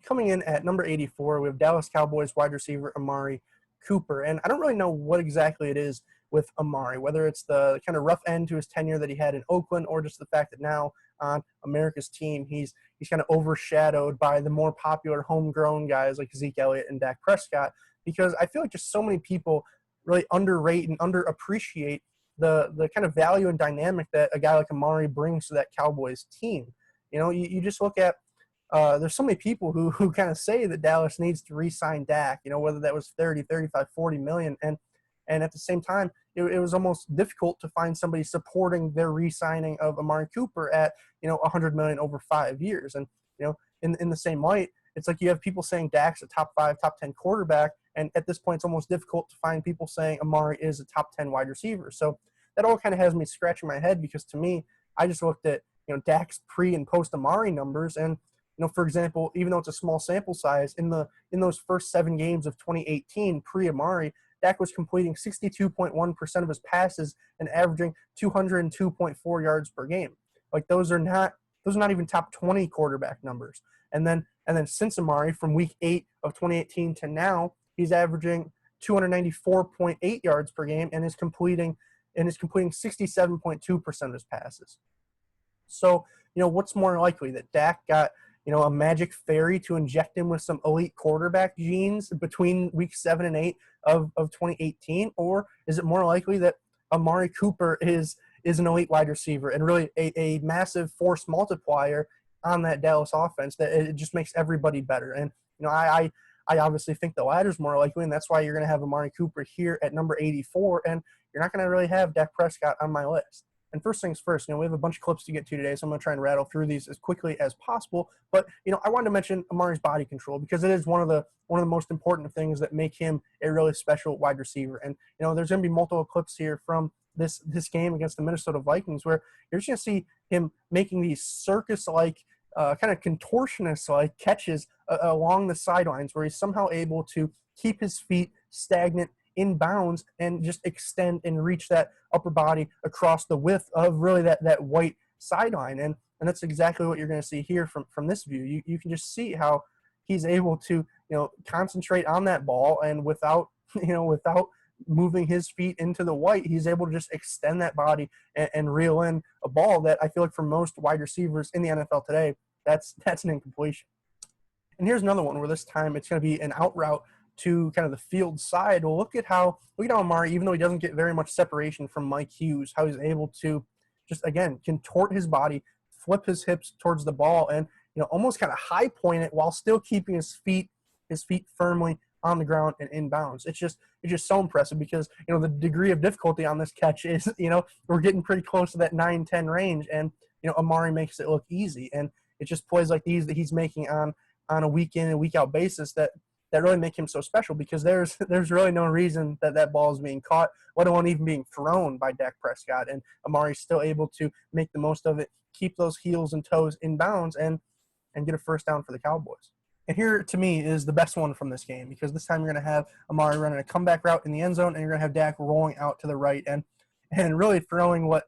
coming in at number 84, we have Dallas Cowboys wide receiver Amari Cooper. And I don't really know what exactly it is with Amari, whether it's the kind of rough end to his tenure that he had in Oakland or just the fact that now on America's team, he's kind of overshadowed by the more popular homegrown guys like Zeke Elliott and Dak Prescott, because I feel like just so many people really underrate and underappreciate the kind of value and dynamic that a guy like Amari brings to that Cowboys team. You just look at there's so many people who kind of say that Dallas needs to re-sign Dak, whether that was 30, 35, 40 million. And at the same time, it was almost difficult to find somebody supporting their re-signing of Amari Cooper at, $100 million over 5 years. And, in the same light, it's like you have people saying Dak's a top 5, top 10 quarterback. And at this point, it's almost difficult to find people saying Amari is a top 10 wide receiver. So that all kind of has me scratching my head, because to me, I just looked at, Dak's pre and post Amari numbers. And, for example, even though it's a small sample size, in those first 7 games of 2018 pre-Amari, Dak was completing 62.1% of his passes and averaging 202.4 yards per game. Like those are not even top 20 quarterback numbers. And then since Amari, from week 8 of 2018 to now, he's averaging 294.8 yards per game and is completing 67.2% of his passes. So, what's more likely, that Dak got a magic fairy to inject him with some elite quarterback genes between week 7 and 8 of 2018? Or is it more likely that Amari Cooper is an elite wide receiver and really a massive force multiplier on that Dallas offense, that it just makes everybody better? And, I obviously think the latter is more likely, and that's why you're going to have Amari Cooper here at number 84, and you're not going to really have Dak Prescott on my list. And first things first, we have a bunch of clips to get to today, so I'm going to try and rattle through these as quickly as possible. But, I wanted to mention Amari's body control, because it is one of the most important things that make him a really special wide receiver. And, there's going to be multiple clips here from this game against the Minnesota Vikings where you're just going to see him making these circus-like, kind of contortionist-like catches along the sidelines, where he's somehow able to keep his feet stagnant in bounds and just extend and reach that upper body across the width of really that white sideline. And that's exactly what you're going to see here from this view. You can just see how he's able to, concentrate on that ball, and without moving his feet into the white, he's able to just extend that body and reel in a ball that I feel like for most wide receivers in the NFL today, that's an incompletion. And here's another one where this time it's going to be an out route to kind of the field side. Well, look at how Amari, even though he doesn't get very much separation from Mike Hughes, how he's able to just, again, contort his body, flip his hips towards the ball, and, almost kind of high point it while still keeping his feet firmly on the ground and in bounds. It's just so impressive, because, the degree of difficulty on this catch is, we're getting pretty close to that 9-10 range, and, Amari makes it look easy. And it's just plays like these that he's making on a week in and week out basis that really make him so special, because there's really no reason that ball is being caught, let alone even being thrown by Dak Prescott. And Amari's still able to make the most of it, keep those heels and toes in bounds, and get a first down for the Cowboys. And here, to me, is the best one from this game, because this time you're going to have Amari running a comeback route in the end zone, and you're going to have Dak rolling out to the right and really throwing what,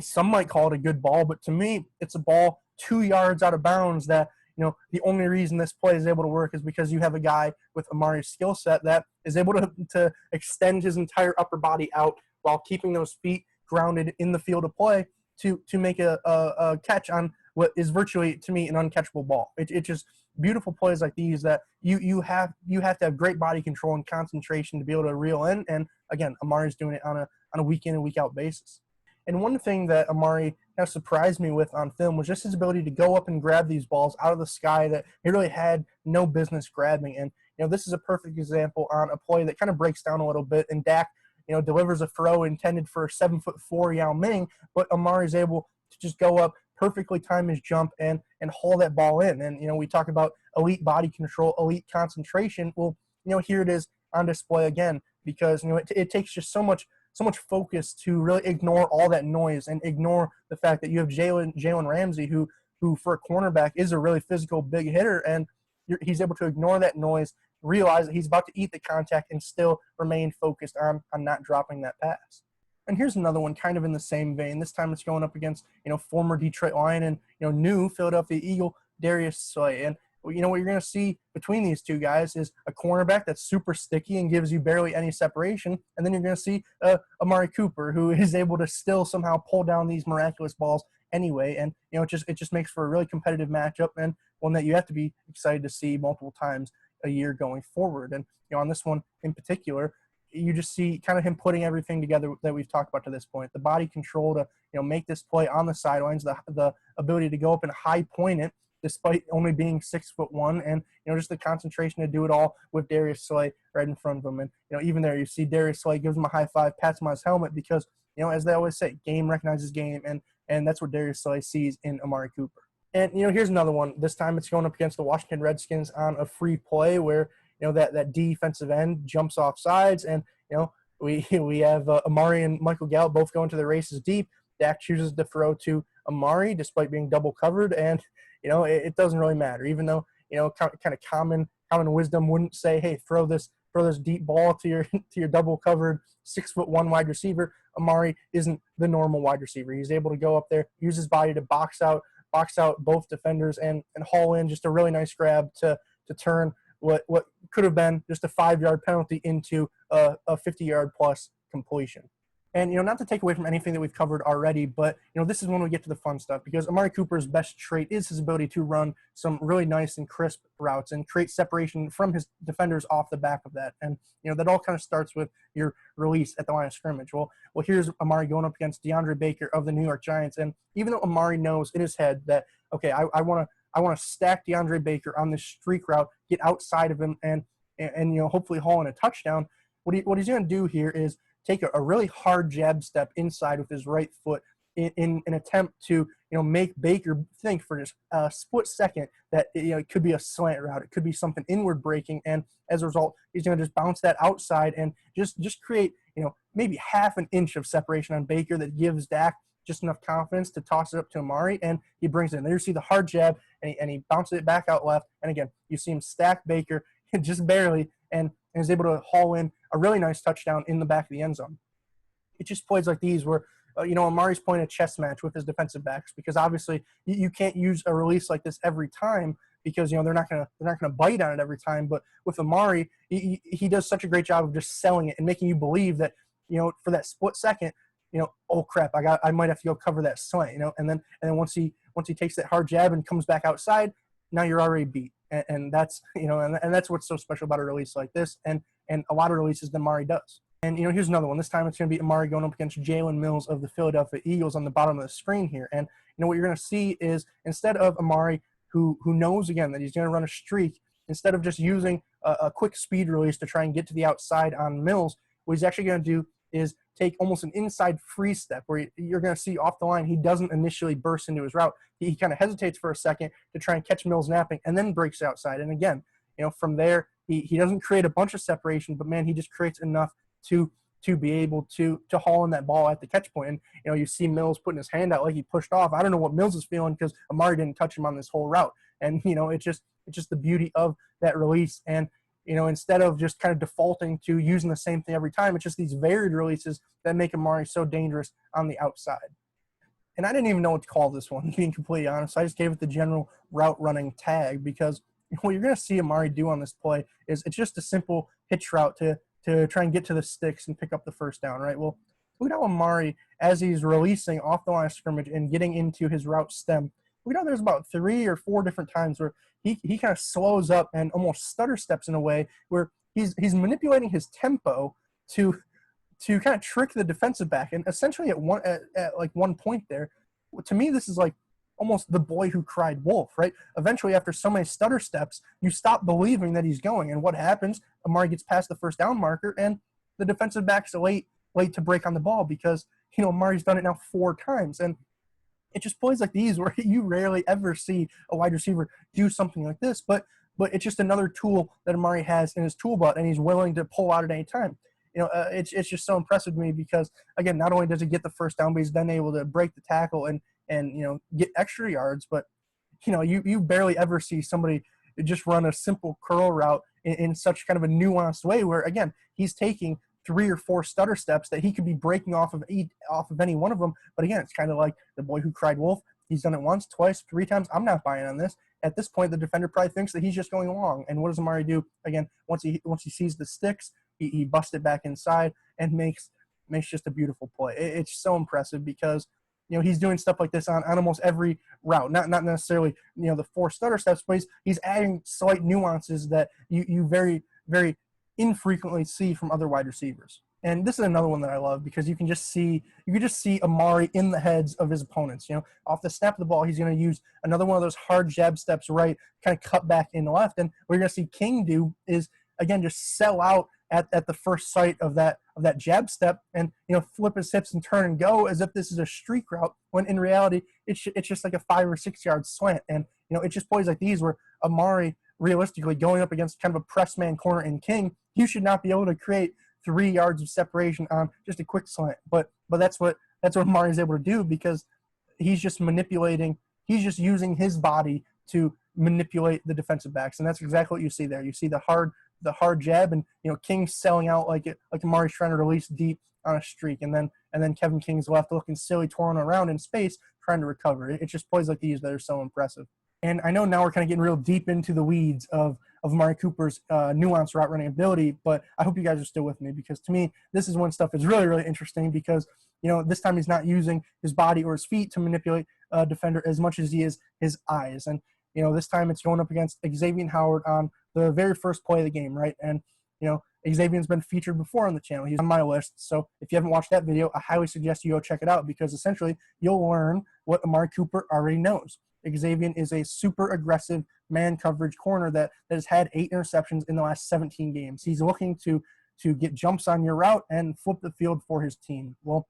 some might call it a good ball, but to me, it's a ball 2 yards out of bounds that, the only reason this play is able to work is because you have a guy with Amari's skill set that is able to extend his entire upper body out while keeping those feet grounded in the field of play to make a catch on what is virtually, to me, an uncatchable ball. It's just beautiful plays like these that you have to have great body control and concentration to be able to reel in. And again, Amari's doing it on a week in and week out basis. And one thing that Amari has surprised me with on film was just his ability to go up and grab these balls out of the sky that he really had no business grabbing. And, this is a perfect example on a play that kind of breaks down a little bit, and Dak, delivers a throw intended for 7'4" Yao Ming, but Amari's able to just go up, perfectly time his jump, and haul that ball in. And, we talk about elite body control, elite concentration. Well, here it is on display again, because, it takes just so much focus to really ignore all that noise and ignore the fact that you have Jalen Ramsey, who for a cornerback is a really physical big hitter, and he's able to ignore that noise, realize that he's about to eat the contact, and still remain focused on not dropping that pass. And here's another one kind of in the same vein. This time it's going up against, former Detroit Lion and, new Philadelphia Eagle Darius Slay. And what you're going to see between these two guys is a cornerback that's super sticky and gives you barely any separation, and then you're going to see Amari Cooper, who is able to still somehow pull down these miraculous balls anyway. And it just makes for a really competitive matchup, and one that you have to be excited to see multiple times a year going forward. And on this one in particular, you just see kind of him putting everything together that we've talked about to this point. The body control to make this play on the sidelines, the ability to go up and high point it despite only being 6'1", and just the concentration to do it all with Darius Slay right in front of him. And even there, you see Darius Slay gives him a high five, pats him on his helmet, because as they always say, game recognizes game, and that's what Darius Slay sees in Amari Cooper. And here's another one. This time it's going up against the Washington Redskins on a free play where that defensive end jumps off sides, and we have Amari and Michael Gallup both going to the races deep. Dak chooses to throw to Amari despite being double covered, and it doesn't really matter. Even though kind of common wisdom wouldn't say, hey, throw this deep ball to your double covered 6'1" wide receiver. Amari isn't the normal wide receiver. He's able to go up there, use his body to box out both defenders and haul in just a really nice grab to turn what could have been just a 5-yard penalty into a 50-yard plus completion. And, not to take away from anything that we've covered already, but, this is when we get to the fun stuff, because Amari Cooper's best trait is his ability to run some really nice and crisp routes and create separation from his defenders off the back of that. And, that all kind of starts with your release at the line of scrimmage. Well, here's Amari going up against DeAndre Baker of the New York Giants. And even though Amari knows in his head that, okay, I want to stack DeAndre Baker on this streak route, get outside of him, and hopefully haul in a touchdown, what he's going to do here is take a really hard jab step inside with his right foot in an attempt to make Baker think for just a split second that it could be a slant route, it could be something inward breaking, and as a result, he's going to just bounce that outside and just create maybe half an inch of separation on Baker that gives Dak just enough confidence to toss it up to Amari, and he brings it in. There you see the hard jab, and he bounces it back out left, and again, you see him stack Baker just barely, and is able to haul in a really nice touchdown in the back of the end zone. It just plays like these where, Amari's playing a chess match with his defensive backs, because obviously you can't use a release like this every time, because they're not gonna bite on it every time. But with Amari, he does such a great job of just selling it and making you believe that for that split second, oh crap, I might have to go cover that slant, and then once he takes that hard jab and comes back outside, now you're already beat. And that's and that's what's so special about a release like this, and a lot of releases that Amari does. And here's another one. This time it's going to be Amari going up against Jalen Mills of the Philadelphia Eagles on the bottom of the screen here. And what you're going to see is, instead of Amari, who knows again that he's going to run a streak, instead of just using a quick speed release to try and get to the outside on Mills, what he's actually going to do is take almost an inside free step where you're going to see off the line he doesn't initially burst into his route. He kind of hesitates for a second to try and catch Mills napping, and then breaks outside. And again, from there, he doesn't create a bunch of separation, but man, he just creates enough to be able to haul in that ball at the catch point. And you see Mills putting his hand out like he pushed off. I don't know what Mills is feeling, because Amari didn't touch him on this whole route. And it's just the beauty of that release. And instead of just kind of defaulting to using the same thing every time, it's just these varied releases that make Amari so dangerous on the outside. And I didn't even know what to call this one, being completely honest. I just gave it the general route running tag, because what you're going to see Amari do on this play is it's just a simple hitch route to try and get to the sticks and pick up the first down, right? Well, look at how Amari, as he's releasing off the line of scrimmage and getting into his route stem, there's about 3 or 4 different times where he kind of slows up and almost stutter steps in a way where he's manipulating his tempo to kind of trick the defensive back. And essentially at one point there, to me, this is like almost the boy who cried wolf, right? Eventually, after so many stutter steps, you stop believing that he's going. And what happens? Amari gets past the first down marker, and the defensive back's late to break on the ball, because Amari's done it now 4 times. And it just plays like these where you rarely ever see a wide receiver do something like this, but it's just another tool that Amari has in his tool belt, and he's willing to pull out at any time. It's just so impressive to me, because again, not only does he get the first down, but he's then able to break the tackle and get extra yards. But you barely ever see somebody just run a simple curl route in such kind of a nuanced way, where again, he's taking 3 or 4 stutter steps that he could be breaking off of any one of them. But again, it's kind of like the boy who cried wolf. He's done it once, twice, 3 times. I'm not buying on this. at this point, the defender probably thinks that he's just going long. And what does Amari do? Again, once he sees the sticks, he busts it back inside and makes just a beautiful play. It's so impressive because, he's doing stuff like this on almost every route. Not necessarily, the 4 stutter steps, but he's adding slight nuances that you very, very infrequently see from other wide receivers. And this is another one that I love because you can just see Amari in the heads of his opponents. Off the snap of the ball, he's going to use another one of those hard jab steps right, kind of cut back in left. And what you're going to see King do is, again, just sell out at the first sight of that jab step and, flip his hips and turn and go as if this is a streak route, when in reality, it's just like a 5 or 6 yard slant. And, it's just plays like these where Amari, realistically, going up against kind of a press man corner in King, you should not be able to create 3 yards of separation on just a quick slant. But that's what Amari is able to do because he's just using his body to manipulate the defensive backs. And that's exactly what you see there. You see the hard jab and, King selling out like Amari's trying to release deep on a streak. And then Kevin King's left looking silly, twirling around in space, trying to recover. It just plays like these that are so impressive. And I know now we're kind of getting real deep into the weeds of Amari Cooper's nuanced route running ability, but I hope you guys are still with me because to me, this is when stuff is really, really interesting because, this time he's not using his body or his feet to manipulate a defender as much as he is his eyes. And, this time it's going up against Xavier Howard on the very first play of the game, right? And, Xavier's been featured before on the channel. He's on my list. So if you haven't watched that video, I highly suggest you go check it out because essentially you'll learn what Amari Cooper already knows. Xavier is a super aggressive man coverage corner that has had 8 interceptions in the last 17 games. He's looking to get jumps on your route and flip the field for his team. Well,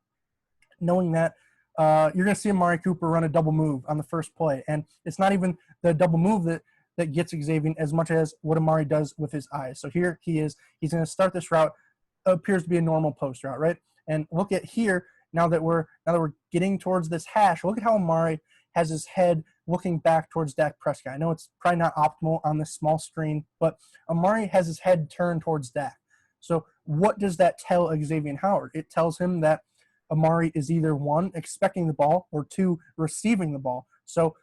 knowing that, you're going to see Amari Cooper run a double move on the first play. And it's not even the double move that gets Xavier as much as what Amari does with his eyes. So here he is. He's going to start this route. Appears to be a normal post route, right? And look at here, now that we're getting towards this hash, look at how Amari has his head looking back towards Dak Prescott. I know it's probably not optimal on this small screen, but Amari has his head turned towards Dak. So what does that tell Xavier Howard? It tells him that Amari is either 1, expecting the ball, or 2, receiving the ball. So,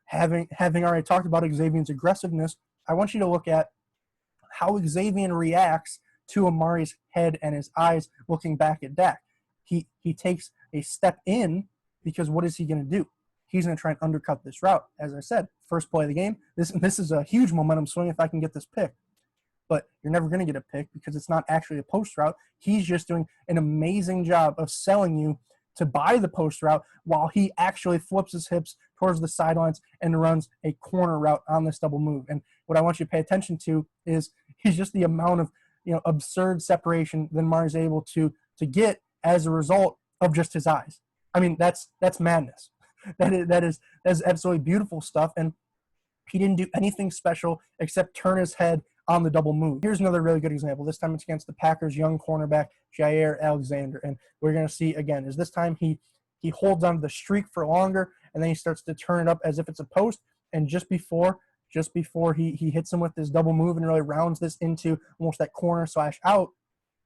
having already talked about Xavier's aggressiveness, I want you to look at how Xavier reacts to Amari's head and his eyes looking back at Dak. He takes a step in because what is he going to do? He's going to try and undercut this route. As I said, first play of the game, this is a huge momentum swing if I can get this pick. But you're never going to get a pick because it's not actually a post route. He's just doing an amazing job of selling you to buy the post route while he actually flips his hips towards the sidelines and runs a corner route on this double move. And what I want you to pay attention to is he's just the amount of absurd separation that Amari's able to get as a result of just his eyes. I mean, that's madness. That is absolutely beautiful stuff. And he didn't do anything special except turn his head on the double move. Here's another really good example. This time it's against the Packers' young cornerback, Jair Alexander. And we're going to see, again, is this time he holds on to the streak for longer, and then he starts to turn it up as if it's a post. And just before he hits him with this double move and really rounds this into almost that corner / out,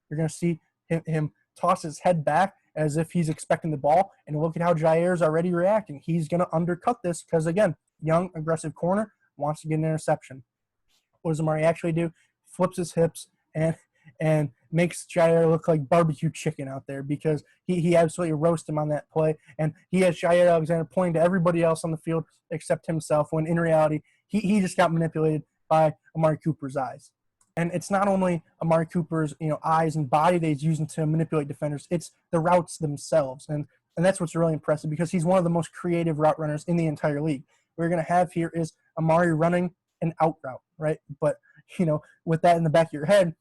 you're going to see him toss his head back as if he's expecting the ball. And look at how Jair's already reacting. He's going to undercut this because, again, young, aggressive corner wants to get an interception. What does Amari actually do? Flips his hips and makes Jair look like barbecue chicken out there because he absolutely roasts him on that play. And he has Jair Alexander pointing to everybody else on the field except himself when in reality he just got manipulated by Amari Cooper's eyes. And it's not only Amari Cooper's eyes and body that he's using to manipulate defenders, it's the routes themselves. And that's what's really impressive because he's one of the most creative route runners in the entire league. What we're going to have here is Amari running an out route, right? But, with that in the back of your head,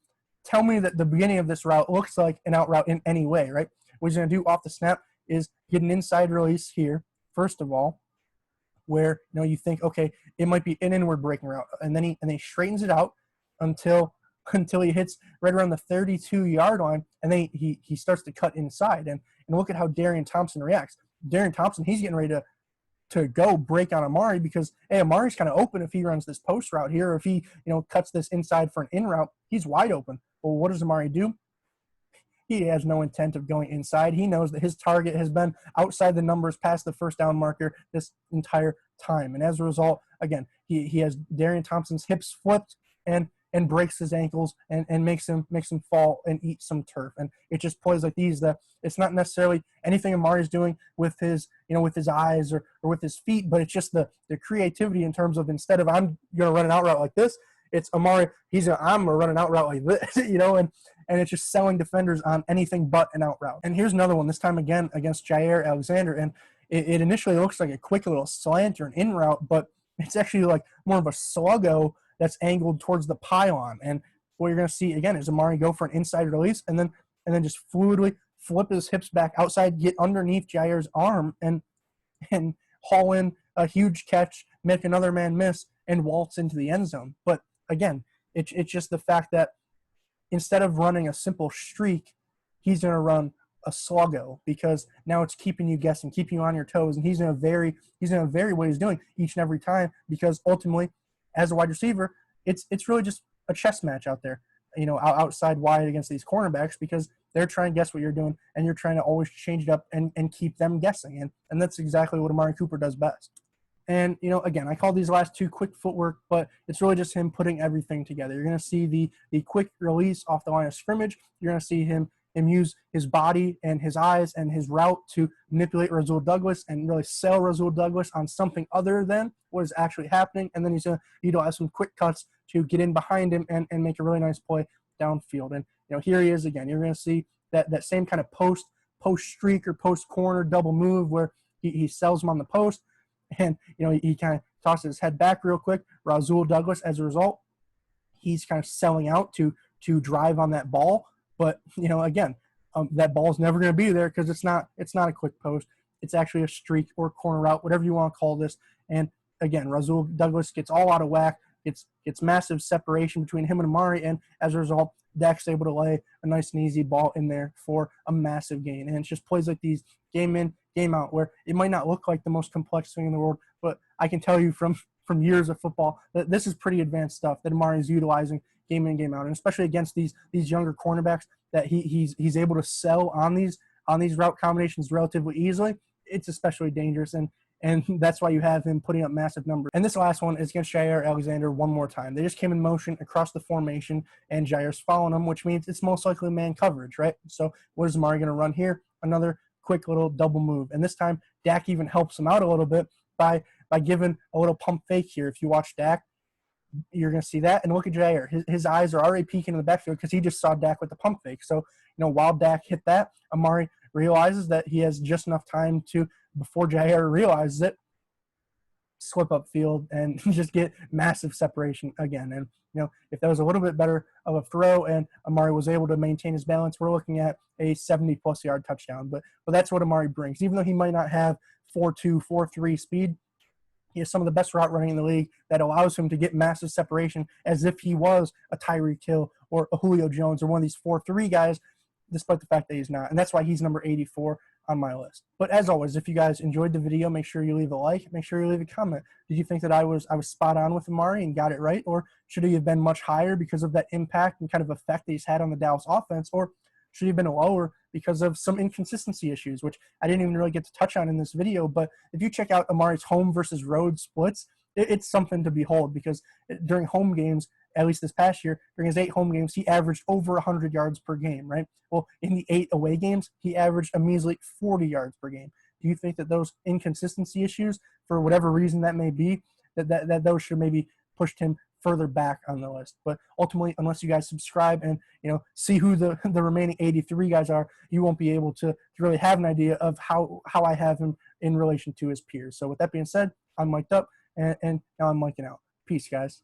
tell me that the beginning of this route looks like an out route in any way, right? What he's going to do off the snap is get an inside release here, first of all, where, you think, okay, it might be an inward breaking route. And then he straightens it out until he hits right around the 32-yard line, and then he starts to cut inside. And look at how Darian Thompson reacts. Darian Thompson, he's getting ready to go break on Amari because, hey, Amari's kind of open if he runs this post route here, or if he, cuts this inside for an in route, he's wide open. Well, what does Amari do? he has no intent of going inside. He knows that his target has been outside the numbers past the first down marker this entire time. And as a result, again, he has Darian Thompson's hips flipped and breaks his ankles and makes him fall and eat some turf. And it just plays like these that it's not necessarily anything Amari's doing with his, with his eyes or with his feet, but it's just the creativity in terms of, instead of I'm going to run an out route like this, it's Amari, I'm going to run an out route like this, and it's just selling defenders on anything but an out route. And here's another one, this time again against Jair Alexander. And it initially looks like a quick little slant or an in route, but it's actually like more of a sluggo that's angled towards the pylon. And what you're going to see again is Amari go for an inside release and then just fluidly flip his hips back outside, get underneath Jair's arm and haul in a huge catch, make another man miss, and waltz into the end zone. But again, it's just the fact that instead of running a simple streak, he's going to run a sluggo, because now it's keeping you guessing, keeping you on your toes, and he's going to vary what he's doing each and every time, because ultimately, as a wide receiver, it's really just a chess match out there, outside wide against these cornerbacks, because they're trying to guess what you're doing, and you're trying to always change it up and keep them guessing, and that's exactly what Amari Cooper does best. And, again, I call these last two quick footwork, but it's really just him putting everything together. You're going to see the quick release off the line of scrimmage. You're going to see him use his body and his eyes and his route to manipulate Rasul Douglas and really sell Rasul Douglas on something other than what is actually happening. And then he's going to utilize some quick cuts to get in behind him and make a really nice play downfield. And, here he is again. You're going to see that same kind of post streak or post corner double move where he sells him on the post. And, he kind of tosses his head back real quick. Rasul Douglas, as a result, he's kind of selling out to drive on that ball. But, again, that ball's never going to be there because it's not a quick post. It's actually a streak or corner route, whatever you want to call this. And, again, Rasul Douglas gets all out of whack. It's massive separation between him and Amari. And as a result, Dak's able to lay a nice and easy ball in there for a massive gain. And it's just plays like these game in, game out, where it might not look like the most complex thing in the world, but I can tell you from years of football that this is pretty advanced stuff that Amari is utilizing game in, game out, and especially against these younger cornerbacks that he's able to sell on these route combinations relatively easily. It's especially dangerous, and that's why you have him putting up massive numbers. And this last one is against Jair Alexander one more time. They just came in motion across the formation, and Jair's following them, which means it's most likely man coverage, right? So what is Amari going to run here? Another quick little double move. And this time, Dak even helps him out a little bit by giving a little pump fake here. If you watch Dak, you're going to see that. And look at Jair. His eyes are already peeking in the backfield because he just saw Dak with the pump fake. So, while Dak hit that, Amari realizes that he has just enough time to, before Jair realizes it, slip upfield and just get massive separation again. And, if that was a little bit better of a throw and Amari was able to maintain his balance, we're looking at a 70-plus yard touchdown. But that's what Amari brings. Even though he might not have 4.2, 4.3 speed, he has some of the best route running in the league that allows him to get massive separation as if he was a Tyreek Hill or a Julio Jones or one of these 4.3 guys, despite the fact that he's not. And that's why he's number 84 on my list. But as always, if you guys enjoyed the video, make sure you leave a like, make sure you leave a comment. Did you think that I was spot on with Amari and got it right? Or should he have been much higher because of that impact and kind of effect that he's had on the Dallas offense? Or should he have been lower because of some inconsistency issues, which I didn't even really get to touch on in this video? But if you check out Amari's home versus road splits, it's something to behold, because during home games, at least this past year, during his 8 home games, he averaged over 100 yards per game, right? Well, in the 8 away games, he averaged a measly 40 yards per game. Do you think that those inconsistency issues, for whatever reason that may be, that those should maybe pushed him further back on the list? But ultimately, unless you guys subscribe and see who the remaining 83 guys are, you won't be able to really have an idea of how I have him in relation to his peers. So with that being said, I'm mic'd up, and now I'm micing out. Peace, guys.